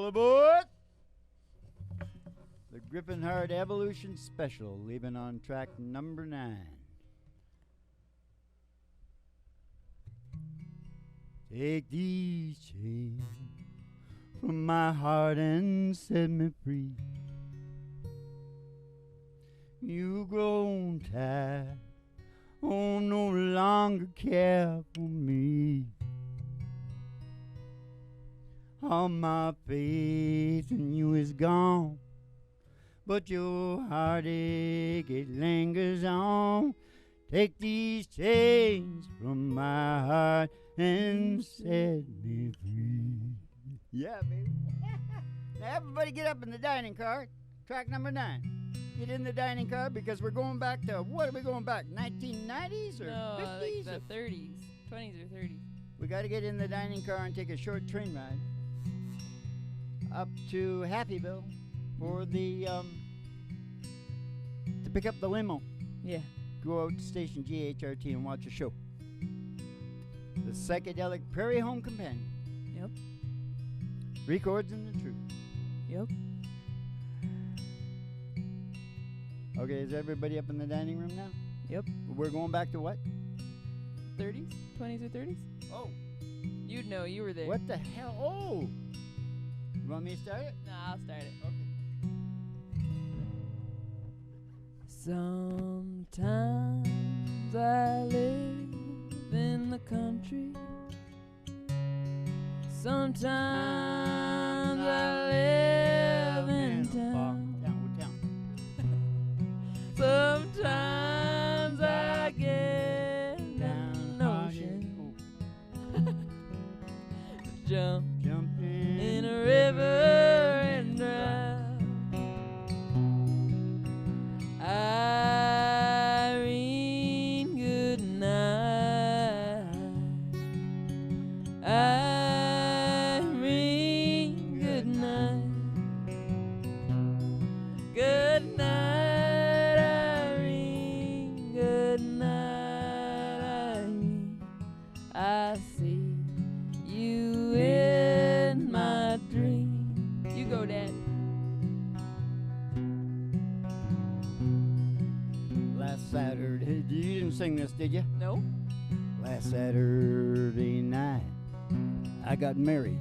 aboard! The Griffin Hard Evolution Special, leaving on track number 9. Take these chains from my heart and set me free. You grown tired, oh, no longer care for me. All my faith in you is gone, but your heartache, it lingers on. Take these chains from my heart and set me free. Yeah, baby. Now everybody get up in the dining car, track number 9. Get in the dining car because we're going back to, what are we going back, 1990s or 50s? Like the 30s, 20s or 30s. We got to get in the dining car and take a short train ride up to Happyville for the to pick up the limo. Yeah. Go out to station GHRT and watch a show. The Psychedelic Prairie Home Companion. Yep. Records in the truth. Yep. Okay, is everybody up in the dining room now? Yep. We're going back to what? 30s? 20s or 30s? Oh. You'd know, you were there. What the hell? Oh! You want me to start it? Nah, I'll start it. Okay. Sometimes I live in the country. Sometimes I live in town. Sometimes I get down the ocean. Jump in a river and drown. Irene, good night. Irene, good night. Good night, Irene. Good night, Irene. I see you in my dream. You go, Dad. Last Saturday, you didn't sing this, did you? No. Last Saturday night, I got married.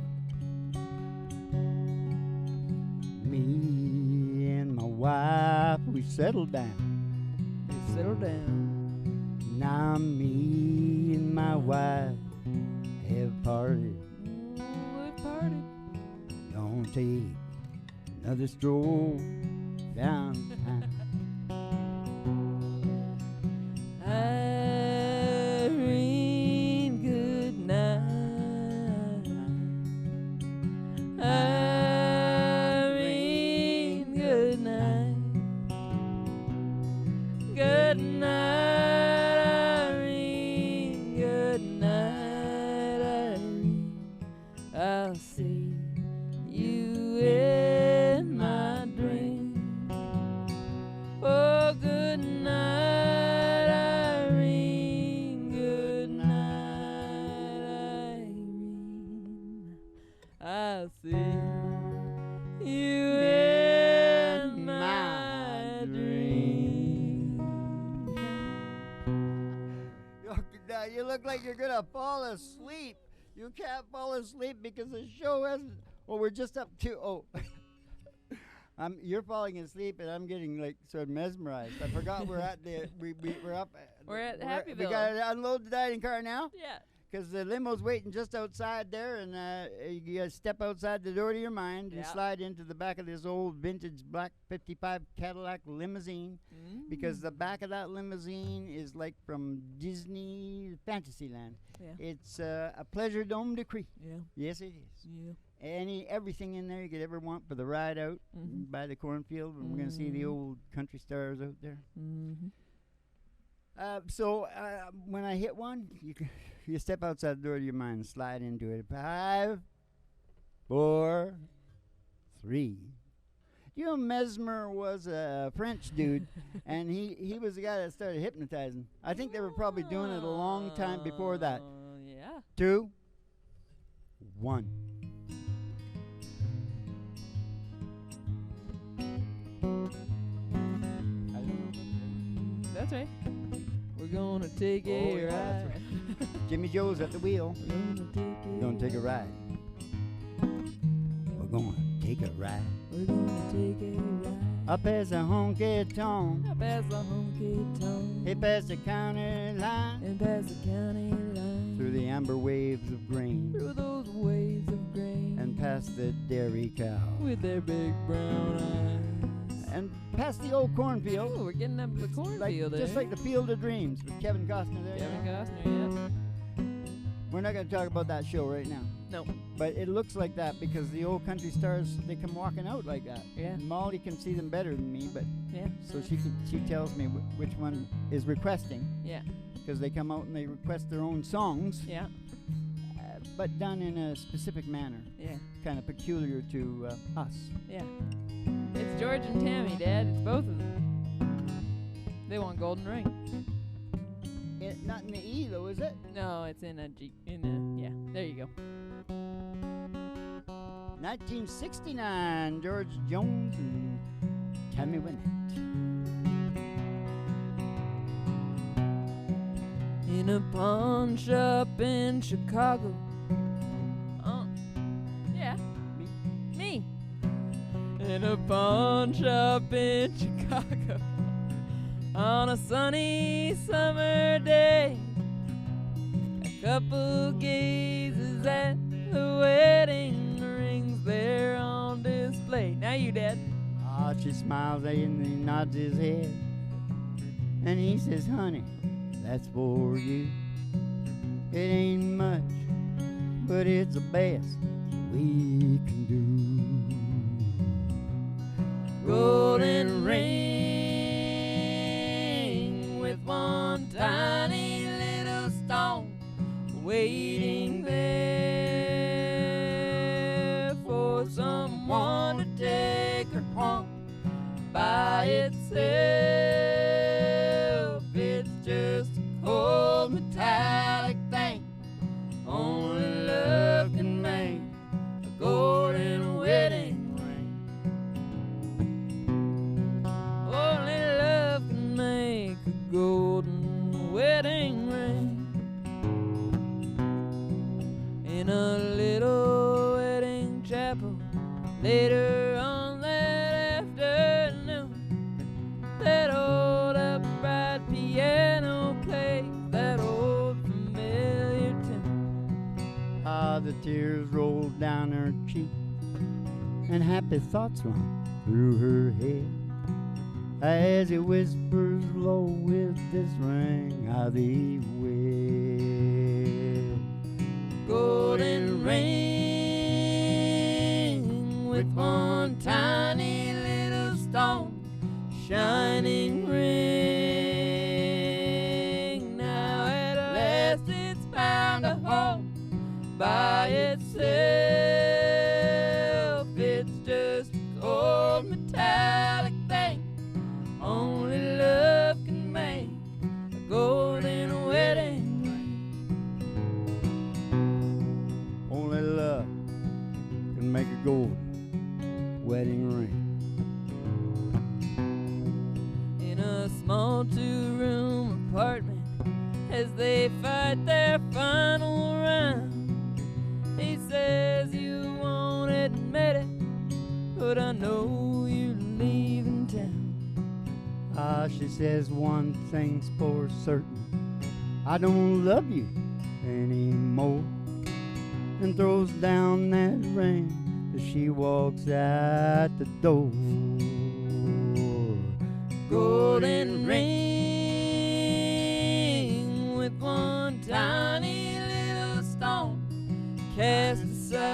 Me and my wife, we settled down. You settle down. Now me and my wife have parted. We parted. Don't take another stroll downtown. Irene, good night. Irene, good night. Good night, Irene. Good night, Irene. I'll see you in my dream. Oh, good night, Irene. Good night, Irene. I'll see you in my dream. Now you look like you're gonna fall asleep. You can't fall asleep because the show hasn't. Well, we're just up to. Oh, you're falling asleep and I'm getting like sort of mesmerized. I forgot we're at the. We're up. We're at We Happyville. gotta unload the dining car now. Yeah. Because the limo's waiting just outside there, and you gotta step outside the door to your mind and Yeah. slide into the back of this old vintage black 55 Cadillac limousine. Because the back of that limousine is like from Disney Fantasyland. Yeah. It's a pleasure dome decree. Yeah. Yes, it is. Yeah. Everything in there you could ever want for the ride out by the cornfield. And we're gonna see the old country stars out there. Mm-hmm. So when I hit one, you step outside the door of your mind, slide into it. 5, 4, 3. You know, Mesmer was a French dude, and he was the guy that started hypnotizing. I think they were probably doing it a long time before that. Yeah. 2, 1. That's right. We're gonna take a yeah, that's ride. Jimmy Joe's at the wheel. We're Gonna take a ride. We're gonna take a ride. We're gonna take a ride. Up past the honky tonk. Up past the honky tonk. Hey, past the county line. And past the county line. Through the amber waves of grain. Through those waves of grain. And past the dairy cow. With their big brown eyes. And past the old cornfield. Oh, we're getting up to the cornfield there. Just like the Field of Dreams with Kevin Costner there. Kevin Costner, yeah. We're not going to talk about that show right now. No. But it looks like that because the old country stars, they come walking out like that. Yeah. Molly can see them better than me, but Yeah. so she tells me which one is requesting Yeah. because they come out and they request their own songs, Yeah. but done in a specific manner, Yeah. kind of peculiar to us. Yeah. It's George and Tammy, Dad. It's both of them. They want Golden Ring. Not in the E though, is it? No, it's in a G. Yeah. There you go. 1969, George Jones and Tammy Wynette. In a pawn shop in Chicago. Yeah. Me. In a pawn shop in Chicago. On a sunny summer day, a couple gazes at the wedding rings there on display. Now you, Dad. Ah, she smiles and he nods his head. And he says, honey, that's for you. It ain't much, but it's the best we can do. Golden ring with one tiny little stone waiting there for someone to take her home by itself. It's just a cold metallic thing only love can make a golden wedding ring. Only love can make a golden wedding ring. In a little wedding chapel later on that afternoon, that old upright piano plays that old familiar tune. Ah, the tears rolled down her cheek and happy thoughts run through her head as he whispers low, with this ring I'll thee wed. Golden ring with one tiny little stone, shining ring. Now at last it's found a home by itself. It's just a cold metallic thing only love can make a golden wedding ring. Only love can make a golden wedding ring. In a small two-room apartment, as they fight their final round, he says you won't admit it, but I know you're leaving town. Ah, she says one thing's for certain, I don't love you anymore, and throws down that ring as she walks out the door. Golden ring with one tiny little stone cast aside,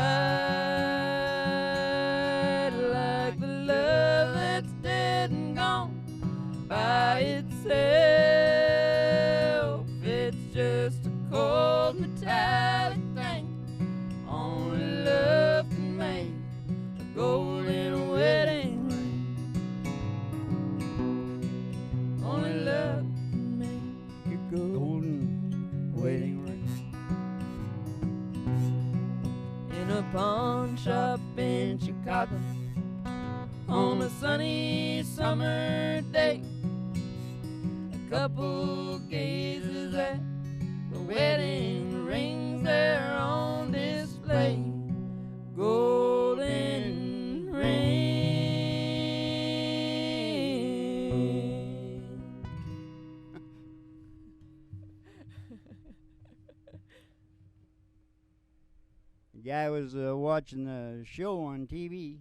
like the love that's dead and gone by itself. It's just a cold metallic thing only love can make a golden wedding ring. Only love can make a golden wedding ring. In a pawn shop in Chicago on a sunny summer day, a couple gazes at the wedding rings there on display. Golden ring. The guy was watching a show on TV,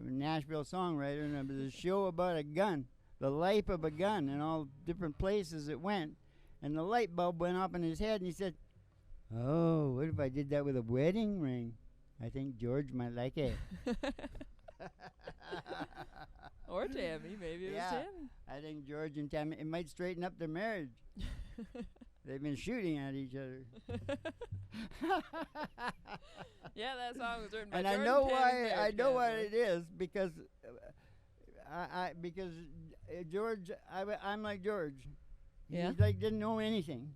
Nashville songwriter, and it was a show about a gun, the life of a gun, and all different places it went. And the light bulb went up in his head, and he said, "Oh, what if I did that with a wedding ring? I think George might like it." Or Tammy, maybe it was Tammy. I think George and Tammy, it might straighten up their marriage. They've been shooting at each other. Yeah, that song was written by And George I know and why. Tammy's I marriage know what counselor. it is because George. I'm like George. Yeah? He like didn't know anything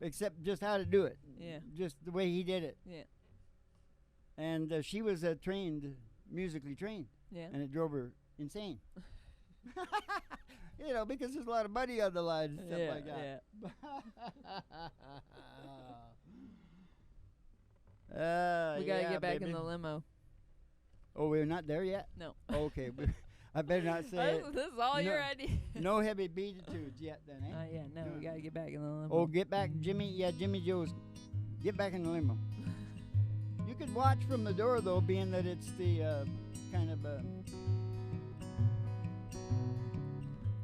except just how to do it. Yeah. Just the way he did it. Yeah. And she was musically trained, Yeah. and it drove her insane. Because there's a lot of money on the line and stuff like that. We gotta get back in the limo. Oh, we're not there yet? No. Okay. I better not say it. This is all your idea. No heavy beatitudes yet then, eh? No, we gotta get back in the limo. Oh, get back, Jimmy. Yeah, Jimmy Joe's. Get back in the limo. You could watch from the door, though, being that it's the kind of...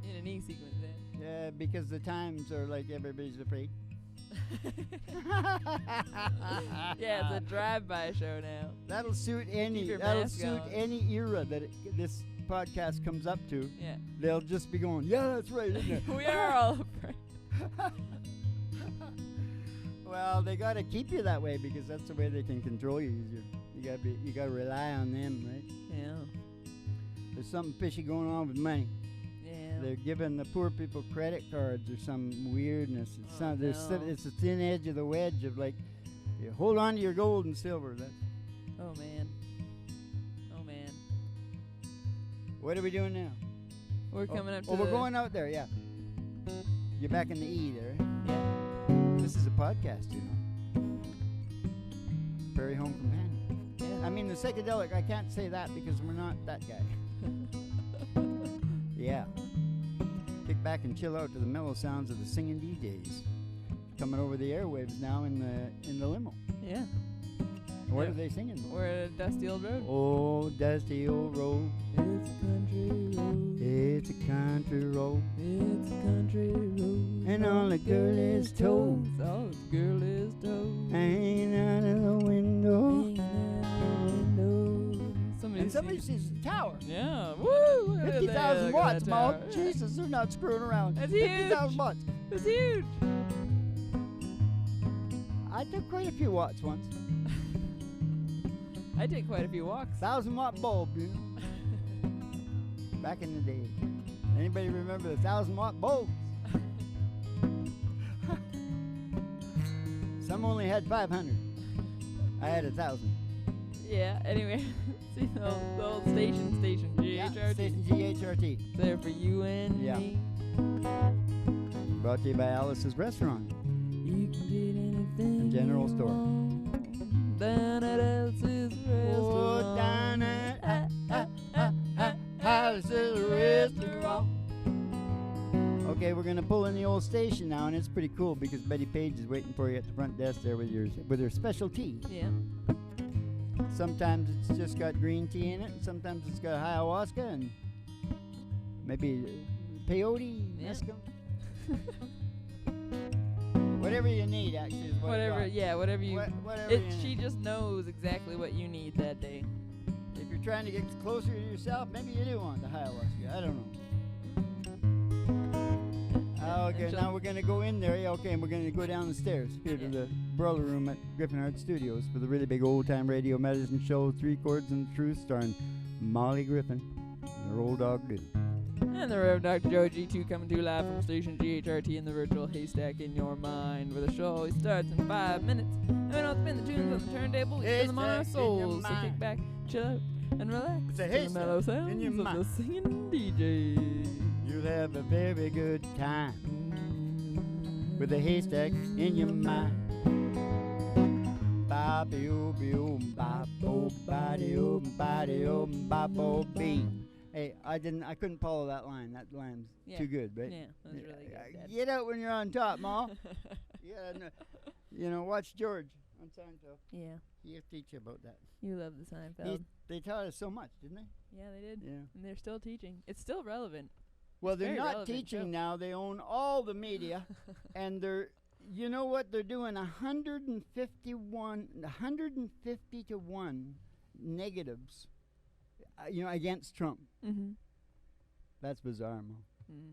in an E sequence then. Yeah, because the times are like everybody's afraid. Yeah, it's a drive-by show now. That'll suit any on. era that this podcast comes up to. Yeah. They'll just be going, yeah, that's right, isn't it? We are all afraid. Well, they gotta keep you that way because that's the way they can control you easier. You gotta rely on them, right? Yeah. There's something fishy going on with money. Yeah. They're giving the poor people credit cards or some weirdness. It's it's a thin edge of the wedge of like, you hold on to your gold and silver. Oh man. Oh man. What are we doing now? We're coming up to we're going out there, yeah. You're back in the E there, eh? Yeah. This is a podcast, Prairie Home Companion. Yeah. I mean, the psychedelic, I can't say that because we're not that guy. Yeah. Kick back and chill out to the mellow sounds of the singing DJs. Coming over the airwaves now in the limo. Yeah. What are they singing? We're at a dusty old road. Oh, dusty old road. It's a country road. It's a country road. It's a country road. And all the girl is toes. All the girl is toes. Hanging out of the window. Hanging out of the window. Somebody sees the tower. Yeah. Woo! 50,000 watts, Mom. Jesus, they're not screwing around. That's huge. 50,000 watts. That's huge. I took quite a few watts once. I take quite a few walks. 1,000-watt bulb, Back in the day. Anybody remember the 1,000-watt bulbs? Some only had 500. I had 1,000. Yeah, anyway. See the old station, GHRT. Yeah, station GHRT. It's there for you and me. Brought to you by Alice's Restaurant. You can get anything General you store. want down at Alice's Restaurant. Oh, down at Alice's Restaurant. Okay, we're gonna pull in the old station now, and it's pretty cool because Betty Page is waiting for you at the front desk there with her special tea. Yeah. Sometimes it's just got green tea in it, and sometimes it's got ayahuasca and maybe peyote, mescal. Whatever you need, actually, is what Whatever you. Whatever you need. She just knows exactly what you need that day. If you're trying to get closer to yourself, maybe you do want the ayahuasca. I don't know. Okay, now we're going to go in there. Yeah, okay, and we're going to go down the stairs here to the Broiler Room at Griffin Art Studios for the really big old-time radio medicine show, 3 Chords and the Truth, starring Molly Griffin and her old dog, Lou. And the Reverend Dr. Joe G2 coming to you live from station GHRT in the virtual haystack in your mind, where the show always starts in 5 minutes. And we don't spin the tunes on the turntable, we spin them on our souls. So kick back, chill out, and relax It's a to the mellow haystack in your sounds of mind. the singing DJ. You're you'll have a very good time with a haystack in your mind. Ba-be-o-be-o-bop-o-body-o-body-o-bop-o-bee. Hey, I couldn't follow that line. That line's too good, right? Yeah, that was really good. Dad. Get out when you're on top, Ma. Watch George on Seinfeld. Yeah. He'll teach you about that. You love the Seinfeld. They taught us so much, didn't they? Yeah, they did. Yeah. And they're still teaching. It's still relevant. Well, It's they're very not relevant teaching show. now. They own all the media, and you know what? They're doing 150 to 1 negatives, against Trump. Mm-hmm. That's bizarre, Mo. Mm.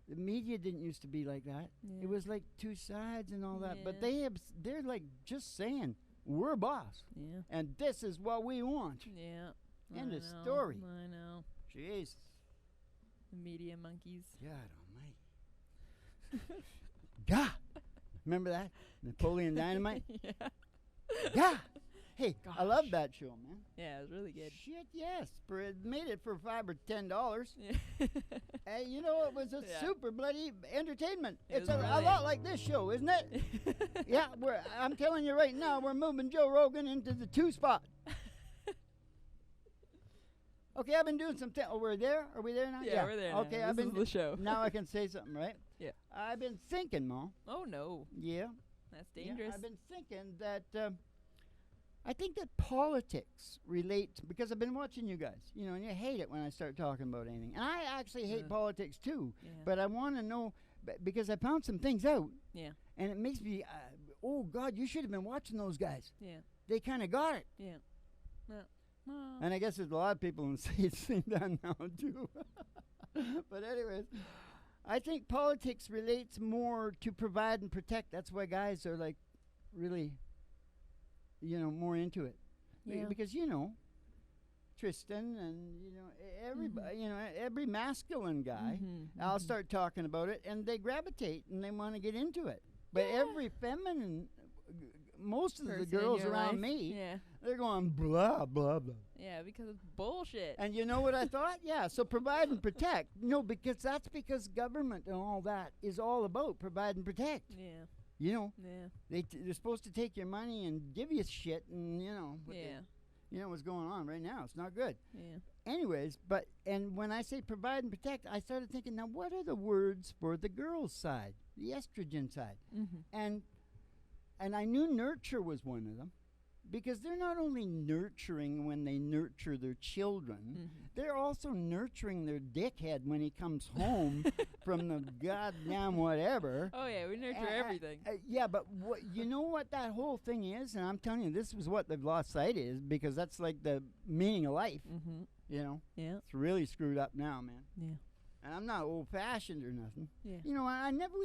The media didn't used to be like that. Yeah. It was like two sides and all that. But Yeah. they're like just saying, we're boss, Yeah. and this is what we want. Yeah. End I of know, story. I know. Jesus. The media monkeys. God almighty. God. Remember that? Napoleon Dynamite? Yeah. God. Hey, I love Gosh. that show, man. Yeah, it was really good. Shit, yes. It made it for $5 or $10. Yeah. Hey, it was a Yeah. super bloody entertainment. It It's was a brilliant. lot like this show, isn't it? Yeah, I'm telling you right now, we're moving Joe Rogan into the 2 spot. Okay, I've been doing some. We're there. Are we there now? Yeah, we're there. Okay, now. I've This been. is the show. Now I can say something, right? Yeah. I've been thinking, Mo. Oh no, Yeah. that's Yeah, dangerous. I've been thinking that. I think that politics relate because I've been watching you guys, and you hate it when I start talking about anything, and I actually hate politics too. Yeah. But I want to know because I found some things out, Yeah. and it makes me. Oh God, you should have been watching those guys. Yeah. They kind of got it. Yeah. Well, And I guess there's a lot of people in the States think that now too. But anyways, I think politics relates more to provide and protect. That's why guys are like really, more into it. Yeah. Because Tristan and everybody, every masculine guy, I'll start talking about it, and they gravitate and they want to get into it. But every feminine, most of the Person in girls your around life. me, Yeah. they're going blah blah blah. Yeah, because it's bullshit. And you know what I thought? Yeah, so provide and protect. No, because government and all that is all about provide and protect. Yeah. Yeah. They're supposed to take your money and give you shit, and what's going on right now. It's not good. Yeah. Anyways, and when I say provide and protect, I started thinking, now what are the words for the girls' side, the estrogen side? Mm-hmm. And I knew nurture was one of them. Because they're not only nurturing when they nurture their children, they're also nurturing their dickhead when he comes home from the goddamn whatever. Oh yeah, we nurture everything. Yeah, but you know what that whole thing is? And I'm telling you, this is what they've lost sight is, because that's like the meaning of life. Mm-hmm. Yeah. It's really screwed up now, man. Yeah. And I'm not old-fashioned or nothing. Yeah. We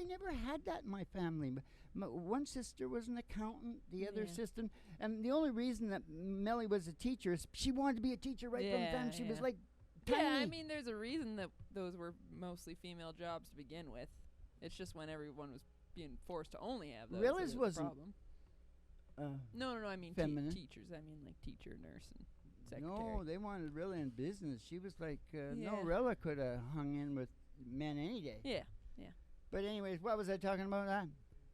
never had that in my family. But one sister was an accountant, the other sister, and the only reason that Melly was a teacher is she wanted to be a teacher right from the time she was like tiny. Yeah, I mean, there's a reason that those were mostly female jobs to begin with. It's just when everyone was being forced to only have those. Willis that wasn't, a problem. No, I mean feminine. Teachers. I mean like teacher, nurse, and secretary. No, they wanted Rilla in business. She was like, no, Yeah. Rilla could have hung in with men any day. Yeah. But anyways, what was I talking about?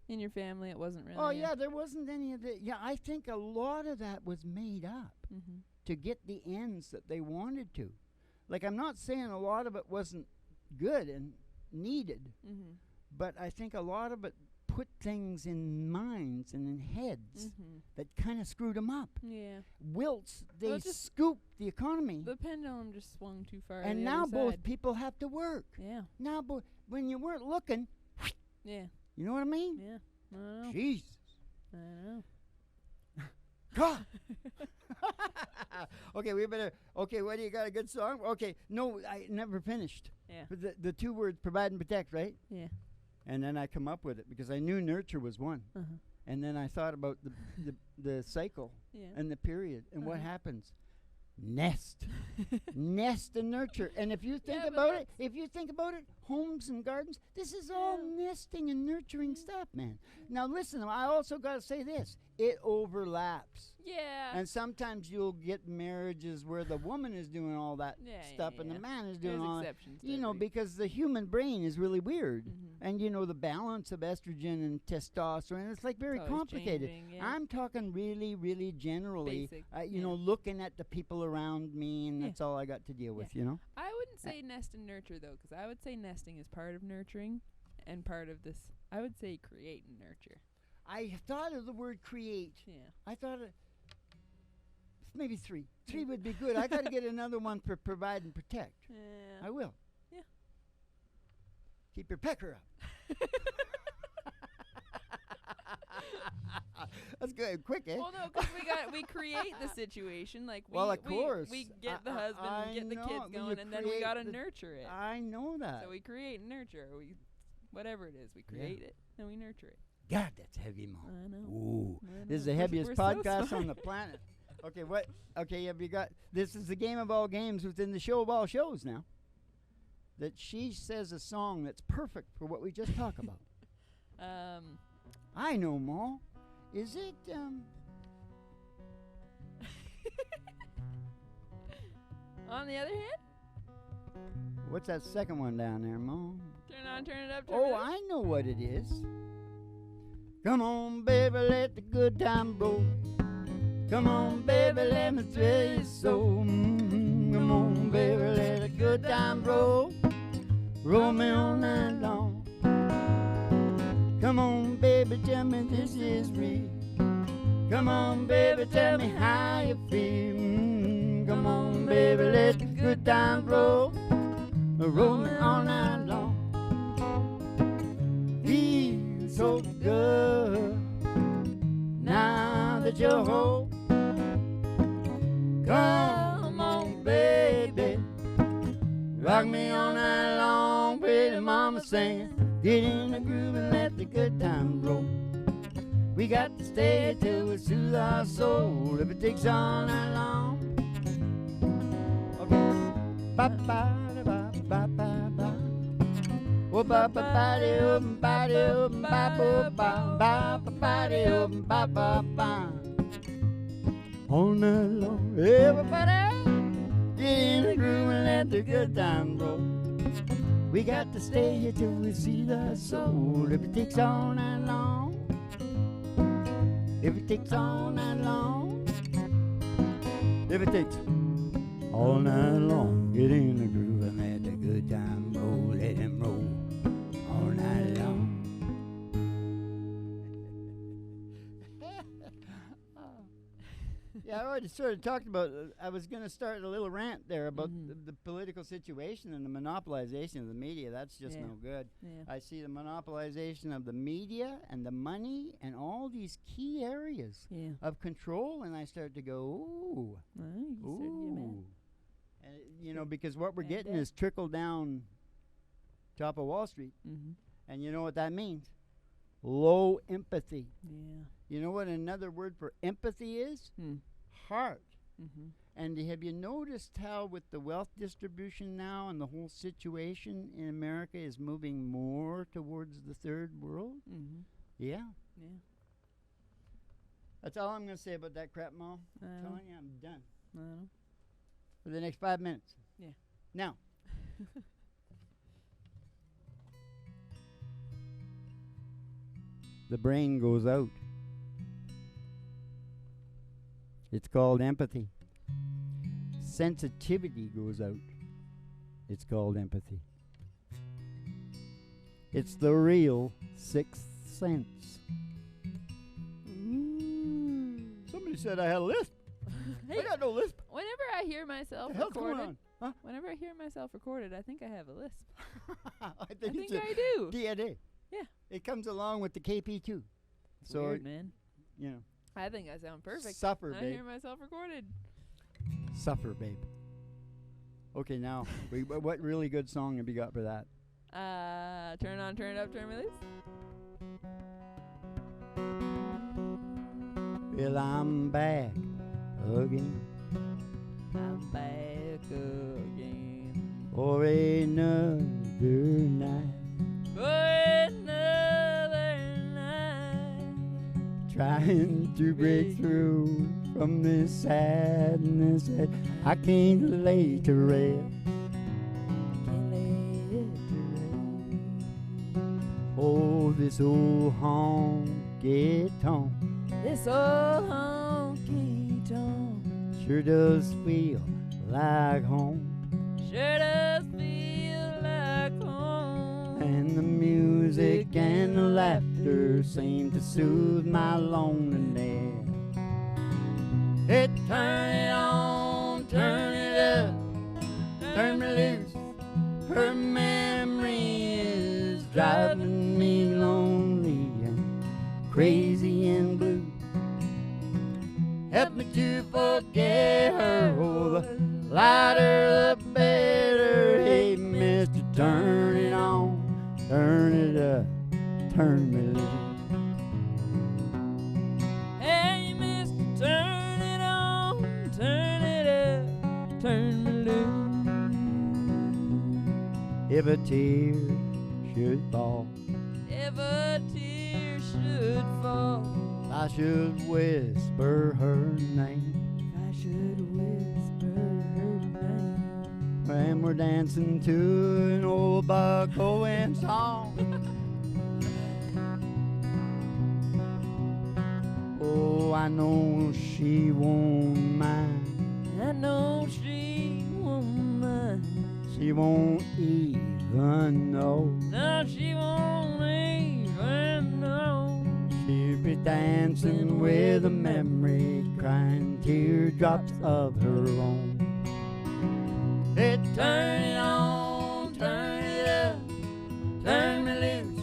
In your family, it wasn't really. Oh, yeah, there wasn't any of that. Yeah, I think a lot of that was made up to get the ends that they wanted to. Like, I'm not saying a lot of it wasn't good and needed, but I think a lot of it put things in minds and in heads that kind of screwed them up. Yeah. Wilts, they Well, just scooped the economy. The pendulum just swung too far. And to the now other both side. people have to work. Yeah. Now, when you weren't looking, Yeah. you know what I mean? Yeah. I know. Jesus. I know. God. Okay, we better. Okay, what do you got? A good song? Okay, no, I never finished. Yeah. But the 2 words, provide and protect, right? Yeah. And then I come up with it because I knew nurture was one. Uh-huh. And then I thought about the cycle Yeah. and the period and what happens. Nest. Nest and nurture. And if you think about it, homes and gardens, this is all nesting and nurturing stuff, man. Now listen, I also got to say this. it overlaps. Yeah. And sometimes you'll get marriages where the woman is doing all that stuff and the man is doing all that. You know, because the human brain is really weird. And, you know, the balance of estrogen and testosterone, it's like very complicated. I'm talking really, really generally, Basic, you know, looking at the people around me, and that's all I got to deal with, you know? I wouldn't say nest and nurture, though, because I would say nesting is part of nurturing and part of this. I would say create and nurture. I thought of the word create. Yeah. I thought of maybe 3. 3 would be good. I got to get another one for provide and protect. Yeah. I will. Yeah. Keep your pecker up. That's good. Quick, eh? Well, no, because we create the situation. Like of course. we get the husband and get the kids going, and then we gotta nurture it. I know that. So we create and nurture. We, whatever it is, we create it and we nurture it. God, that's heavy, Mom. I know. Ooh, I know. this is the heaviest podcast on the planet. Okay, what? Okay, have you got? This is the game of all games within the show of all shows now. That she says a song that's perfect for what we just talked about. I know, Ma. Is it On the other hand? What's that second one down there, Ma? Turn on, turn it up, turn it up. I know what it is. Come on, baby, let the good time roll. Come on, baby, let me thrill you so. Come on, baby, let the good time roll. Roll me all night long. Come on, baby, tell me this is real. Come on, baby, tell me how you feel. Come on, baby, let the good time roll. Roll me all night long. Feel so good now that you're home. Come on, baby, rock me all night long. Pretty mama saying, get in the groove and let the good time roll. We got to stay till we soothe our soul. If it takes all night long. Okay. Ba ba ba ba ba ba. Oh ba ba ba de open ba de open ba ba ba ba ba de open ba ba ba. All night long, everybody get in the groove and let the good time roll. We got to stay here till we see the soul. If it takes all night long, if it takes all night long, if it takes all night long, get in the groove and let the good time roll. Let him roll all night long. Yeah, I already sort of talked about, I was going to start a little rant there about the political situation and the monopolization of the media. That's just no good. Yeah. I see the monopolization of the media and the money and all these key areas of control, and I start to go, ooh. Ooh. And, you know, because what we're getting is trickle down top of Wall Street. And you know what that means? Low empathy. Yeah. You know what another word for empathy is? Heart. And have you noticed how with the wealth distribution now and the whole situation in America is moving more towards the third world? Yeah. That's all I'm going to say about that crap, Mom. I'm telling you, I'm done. For the next 5 minutes. Yeah. Now. The brain goes out. It's called empathy. Sensitivity goes out. It's called empathy. It's the real sixth sense. Somebody said I had a lisp. Hey, I got no lisp. Whenever I hear myself recorded, whenever I hear myself recorded, I think I have a lisp. I think I do. DNA. Yeah. It comes along with the KP2. So weird, man. You know. I think I sound perfect. Suffer, babe. I hear myself recorded. Suffer, babe. Okay, now, what really good song have you got for that? Turn on, turn it up, turn release. Well, I'm back again. I'm back again. For another night. For another night. trying to break through from this sadness that I can't lay to rest. Oh, this old honky tonk, This old honky tonk sure does feel like home. sure does feel like home. And the music and the laughter seem to soothe my loneliness. It turn it on, turn it up, turn me loose. Her memory is driving me lonely and crazy and blue. Help me to forget her, oh, the lighter the better. Hey, mister, turn it on, turn it up, turn me loose. Hey, mister, turn it on, turn it up, turn me loose. If a tear should fall, If a tear should fall, I should whisper her name. I should whisper her name. When we're dancing to an old Buck Owens song. Oh, I know she won't mind. I know she won't mind. She won't even know. No, she won't even know. She'll be dancing with a memory, crying teardrops of her own. Hey, turn it on, turn it up, turn me loose.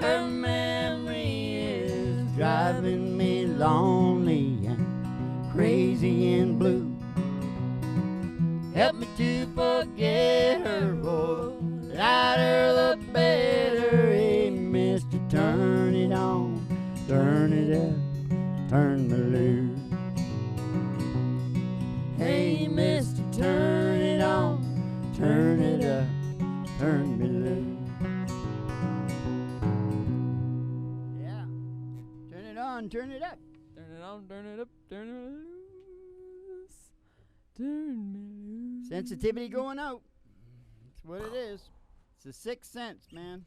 Her memory is driving me lonely and crazy and blue. Help me to forget her, oh, the lighter the better. Hey, mister, turn it on, turn it up, turn me loose. Hey, mister, turn it on, turn it up, turn me loose. Yeah, turn it on, turn it up. Turn it on, turn it up, turn it loose. Turn me loose. Sensitivity going out. That's what it is. It's the sixth sense, man.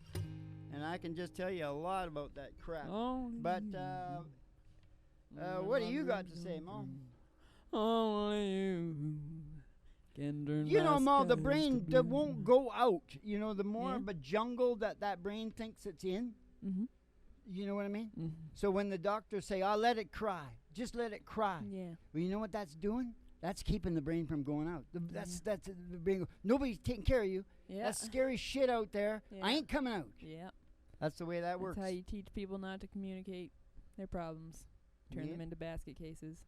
And I can just tell you a lot about that crap. Only But, you. what do you got to say, Mom? Only you can turn You know, my Mom, the skies brain to that blue. won't go out. You know, the more Yeah. of a jungle that brain thinks it's in. Mhm. You know what I mean? Mhm. So when the doctors say, "I'll let it cry," just let it cry. Yeah. Well, you know what that's doing? That's keeping the brain from going out. That's the brain. Nobody's taking care of you. Yeah. That's scary shit out there. Yeah. I ain't coming out. Yeah. That's the way that That's works. how you teach people not to communicate their problems. Turn Yeah. them into basket cases,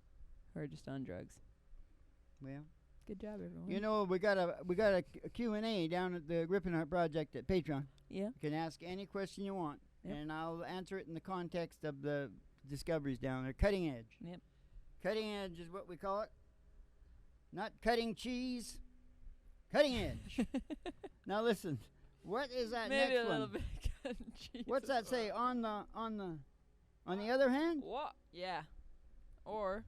or just on drugs. Well, Good job, everyone. you know, we got a Q&A down at the Gripping Heart Project at Patreon. Yeah. You can ask any question you want, Yep. and I'll answer it in the context of the discoveries down there. Cutting edge. Yep. Cutting edge is what we call it. Not cutting cheese. Cutting edge. Now listen, what is that Maybe next a little one? bit. Cotton cheese What's as that well. say on the other hand? What? Yeah. Or,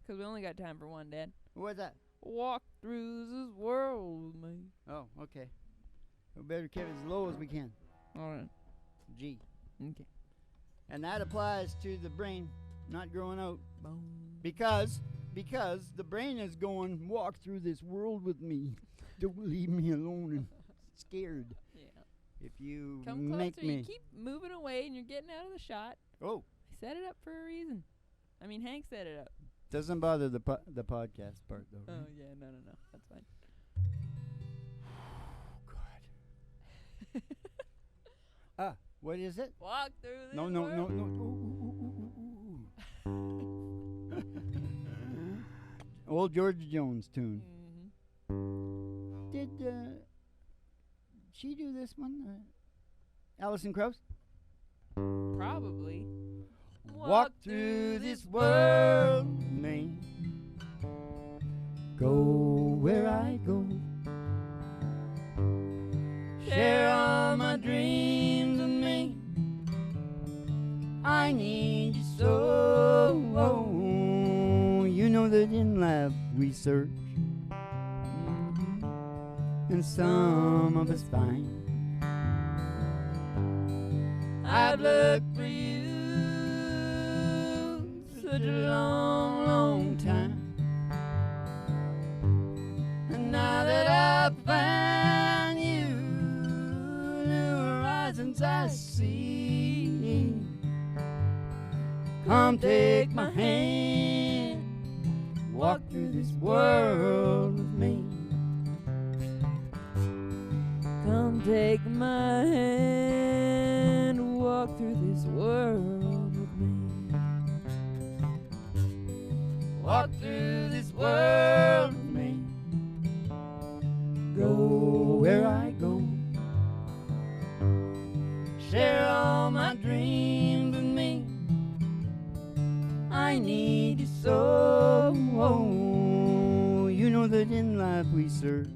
because we only got time for one, Dad. What's that? Walk through this world with me. Oh, okay. We better keep it as low as we can. All right. G. Okay. And that applies to the brain not growing out. Boom. Because the brain is going, walk through this world with me. Don't leave me alone and scared. Yeah. If you Come make closer. me. You keep moving away, and you're getting out of the shot. Oh, I set it up for a reason. I mean, Hank set it up. doesn't bother the podcast part though. Oh right? yeah, no, that's fine. God. What is it? Walk through this No. world. Ooh. Old George Jones tune. Mhm. Did she do this one? Alison Krauss? Probably. Walk through this world with me. Go where I go. Share all my dreams with me. I need you so. life we search, and some of us find. I've looked for you such a long, long time, and now that I've found you, new horizons I see. Come take my hand, walk through this world with me. Come take my hand, walk through this world with me. Walk through this world with me. Go where I go. Share all my dreams with me. I need you so. You know that in life we serve.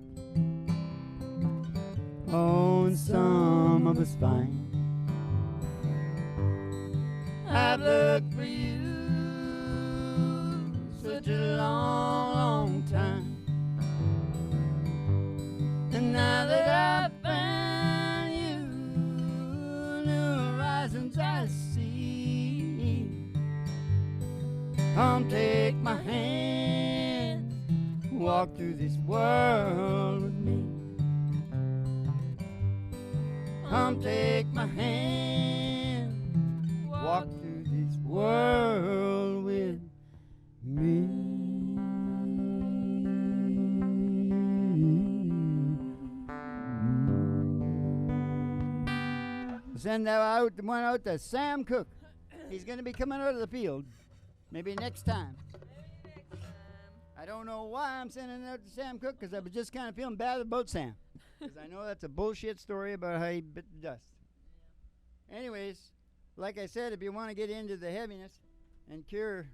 Oh, and some of us find. I've looked for you such a long, long time, and now that I've found you, new horizons I see. Come take my hand, walk through this world with me. Come take my hand, walk through this world with me. Send that one out to Sam Cook. He's going to be coming out of the field. Maybe next time. I don't know why I'm sending it out to Sam Cook, because I was just kind of feeling bad about Sam. Because I know that's a bullshit story about how he bit the dust. Anyways, like I said, if you want to get into the heaviness and Cure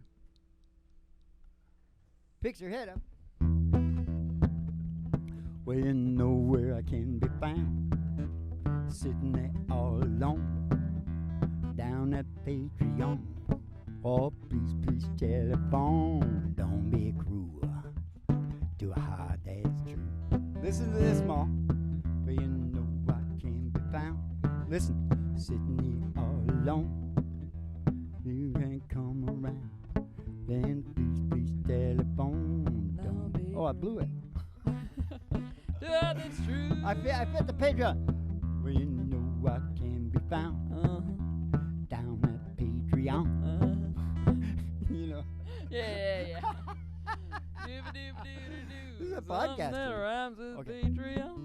picks her head up. Well, you know where I can be found, sitting there all alone, down at Patreon. Oh, please, please telephone. Don't be cruel to a heart that's true. Listen to this, Ma. Well, you know I can be found. Listen, sitting here all alone. You can come around. Then please, please telephone. Don't be. Oh, I blew it. Yeah, that's true. I fit the Patreon. Well, you know I can be found down at Patreon. You know. Yeah. This is a podcast. That rhymes with Okay. Patreon.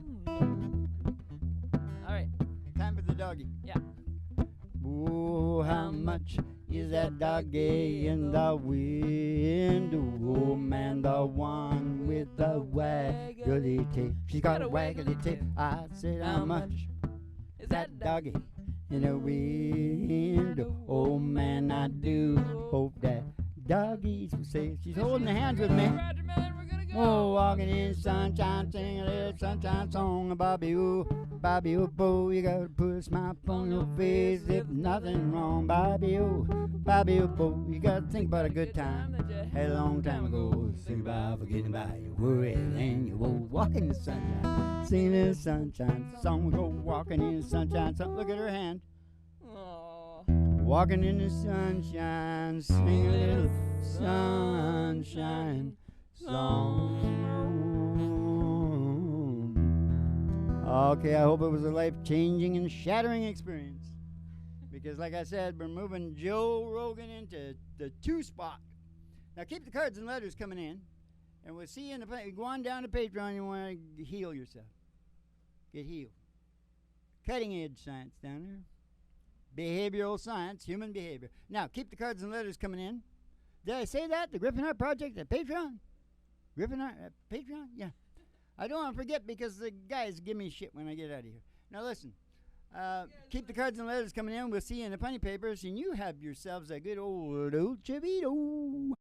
All right. Time for the doggy. Yeah. Oh, how much is that doggy in the window? Oh, man, the one with the waggly tail. She's got a waggly tail. I said, how much is that doggy in the window? Oh, man, I do hope that doggies will say. She's holding the hands with me. Roger Miller, we're gonna go. Oh, walking in sunshine, sing a little sunshine song. Bobby, oh, bo, you gotta put a smile on your face if nothing wrong. Bobby, oh, bo, you gotta think about a good time had a long time ago. Think about forgetting about your worries and you go walking in the sunshine, sing a little sunshine song. We go walking in the sunshine song. Look at her hand. Aw. Walking in the sunshine, sing a little sunshine song. Okay, I hope it was a life-changing and shattering experience. Because like I said, we're moving Joe Rogan into the 2 spot. Now keep the cards and letters coming in. And we'll see you in the... Go on down to Patreon, you want to heal yourself. Get healed. Cutting-edge science down there. Behavioral science, human behavior. Now, keep the cards and letters coming in. Did I say that? The Griffin Hart Project at Patreon? Griffin Hart at Patreon? Yeah. I don't want to forget because the guys give me shit when I get out of here. Now, listen. Keep the cards and letters coming in. We'll see you in the funny papers. And you have yourselves a good old Chavito.